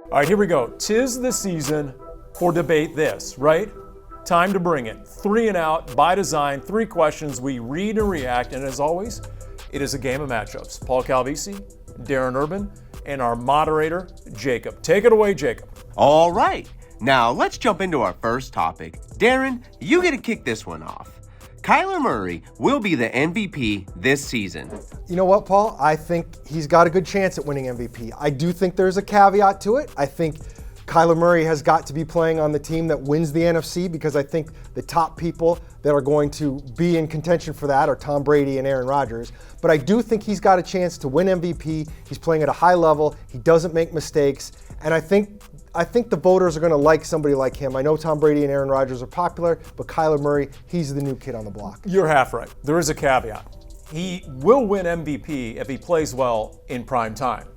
All right, here we go. 'Tis the season for debate this, right? Time to bring it. 3 and out, by design, 3 questions. We read and react, and as always, it is a game of matchups. Paul Calvisi, Darren Urban, and our moderator, Jacob. Take it away, Jacob. All right. Now, let's jump into our first topic. Darren, you get to kick this one off. Kyler Murray will be the MVP this season. You know what, Paul? I think he's got a good chance at winning MVP. I do think there's a caveat to it. I think Kyler Murray has got to be playing on the team that wins the NFC, because I think the top people that are going to be in contention for that are Tom Brady and Aaron Rodgers. But I do think he's got a chance to win MVP. He's playing at a high level. He doesn't make mistakes. And I think the voters are going to like somebody like him. I know Tom Brady and Aaron Rodgers are popular, but Kyler Murray, he's the new kid on the block. You're half right. There is a caveat. He will win MVP if he plays well in prime time.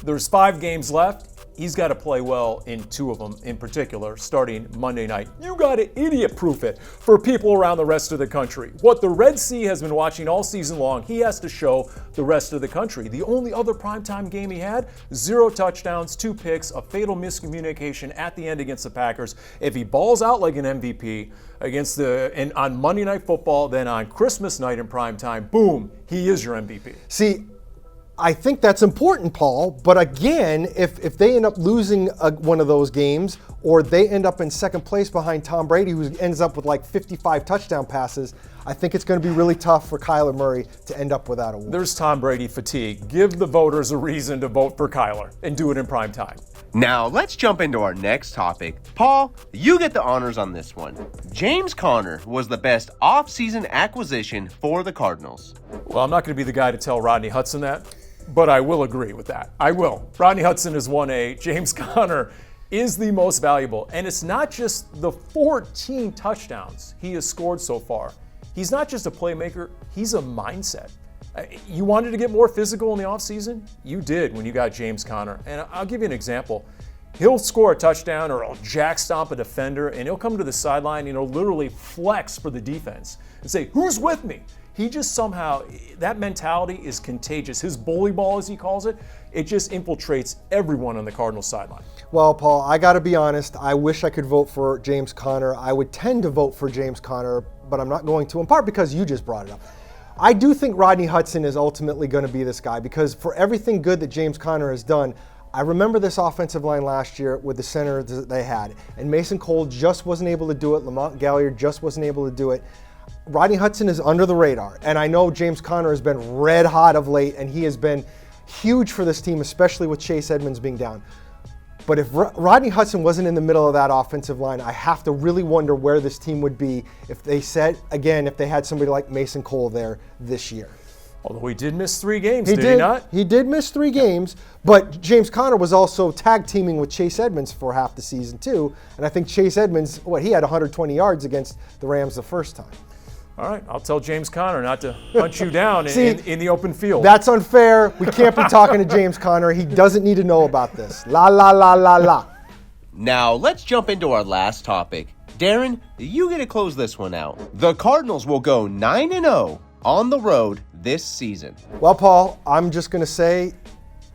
There's 5 games left. He's got to play well in 2 of them, in particular, starting Monday night. You got to idiot-proof it for people around the rest of the country. What the Red Sea has been watching all season long, he has to show the rest of the country. The only other primetime game he had, 0 touchdowns, 2 picks, a fatal miscommunication at the end against the Packers. If he balls out like an MVP on Monday Night Football, then on Christmas night in primetime, boom, he is your MVP. See, I think that's important, Paul, but again, if they end up losing one of those games, or they end up in second place behind Tom Brady, who ends up with like 55 touchdown passes, I think it's going to be really tough for Kyler Murray to end up without a win. There's Tom Brady fatigue. Give the voters a reason to vote for Kyler and do it in prime time. Now, let's jump into our next topic. Paul, you get the honors on this one. James Conner was the best offseason acquisition for the Cardinals. Well, I'm not going to be the guy to tell Rodney Hudson that, but I will agree with that. I will. Rodney Hudson is 1A. James Conner is the most valuable. And it's not just the 14 touchdowns he has scored so far. He's not just a playmaker, he's a mindset. You wanted to get more physical in the offseason? You did when you got James Conner. And I'll give you an example. He'll score a touchdown or he'll jack stomp a defender, and he'll come to the sideline and he'll literally flex for the defense and say, "Who's with me?" He just somehow, that mentality is contagious. His bully ball, as he calls it, it just infiltrates everyone on the Cardinals sideline. Well, Paul, I got to be honest. I wish I could vote for James Conner. I would tend to vote for James Conner, but I'm not going to, in part because you just brought it up. I do think Rodney Hudson is ultimately going to be this guy, because for everything good that James Conner has done, I remember this offensive line last year with the center that they had, and Mason Cole just wasn't able to do it. Lamont Galliard just wasn't able to do it. Rodney Hudson is under the radar, and I know James Conner has been red hot of late, and he has been huge for this team, especially with Chase Edmonds being down. But if Rodney Hudson wasn't in the middle of that offensive line, I have to really wonder where this team would be if they had somebody like Mason Cole there this year. Although he did miss 3 games, did he not? He did miss 3 games, but James Conner was also tag teaming with Chase Edmonds for half the season too, and I think Chase Edmonds, he had 120 yards against the Rams the first time. All right, I'll tell James Conner not to hunt you down in the open field. That's unfair. We can't be talking to James Conner. He doesn't need to know about this. La, la, la, la, la. Now, let's jump into our last topic. Darren, you get to close this one out. The Cardinals will go 9-0 on the road this season. Well, Paul, I'm just going to say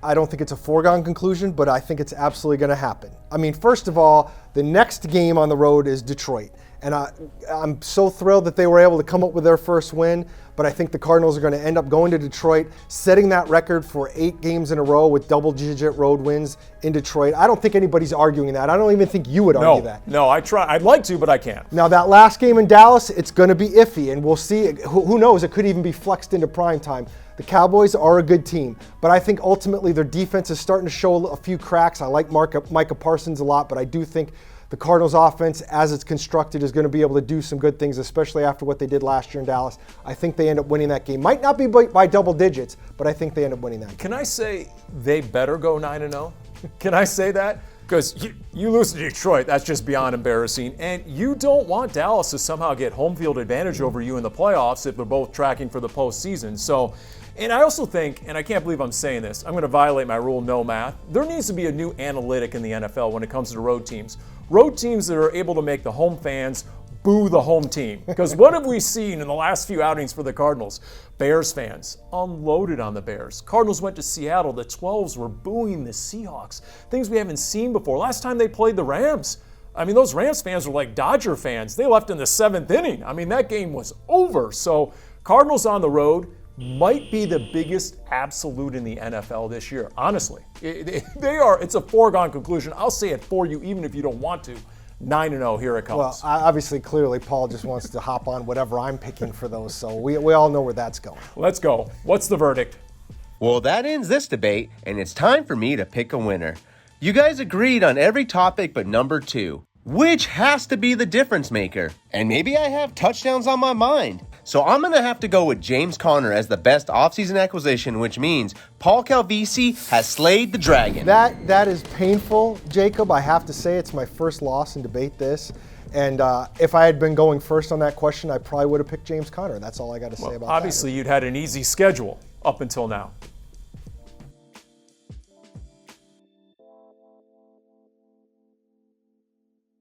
I don't think it's a foregone conclusion, but I think it's absolutely going to happen. I mean, first of all, the next game on the road is Detroit. And I'm so thrilled that they were able to come up with their first win, but I think the Cardinals are going to end up going to Detroit, setting that record for 8 games in a row with double-digit road wins in Detroit. I don't think anybody's arguing that. I don't even think you would argue that. No, I'd like to, but I can't. Now, that last game in Dallas, it's going to be iffy, and we'll see. Who knows? It could even be flexed into prime time. The Cowboys are a good team, but I think ultimately their defense is starting to show a few cracks. I like Micah Parsons a lot, but I do think the Cardinals offense, as it's constructed, is going to be able to do some good things, especially after what they did last year in Dallas. I think they end up winning that game. Might not be by double digits, but I think they end up winning that game. Can I say they better go 9-0? Can I say that? Because you lose to Detroit, that's just beyond embarrassing. And you don't want Dallas to somehow get home field advantage over you in the playoffs if they're both tracking for the postseason. So, and I also think, and I can't believe I'm saying this, I'm going to violate my rule, no math. There needs to be a new analytic in the NFL when it comes to road teams. Road teams that are able to make the home fans boo the home team. Because what have we seen in the last few outings for the Cardinals? Bears fans unloaded on the Bears. Cardinals went to Seattle. The 12s were booing the Seahawks. Things we haven't seen before. Last time they played the Rams, I mean, those Rams fans were like Dodger fans. They left in the 7th inning. I mean, that game was over. So Cardinals on the road might be the biggest absolute in the NFL this year. Honestly, they are. It's a foregone conclusion. I'll say it for you, even if you don't want to. 9-0, here it comes. Well, obviously, clearly, Paul just wants to hop on whatever I'm picking for those, so we all know where that's going. Let's go. What's the verdict? Well, that ends this debate, and it's time for me to pick a winner. You guys agreed on every topic but number 2, which has to be the difference maker. And maybe I have touchdowns on my mind. So I'm going to have to go with James Conner as the best offseason acquisition, which means Paul Calvisi has slayed the dragon. That is painful, Jacob. I have to say it's my first loss in debate this. And if I had been going first on that question, I probably would have picked James Conner. That's all I got to say about that. Obviously, you'd had an easy schedule up until now.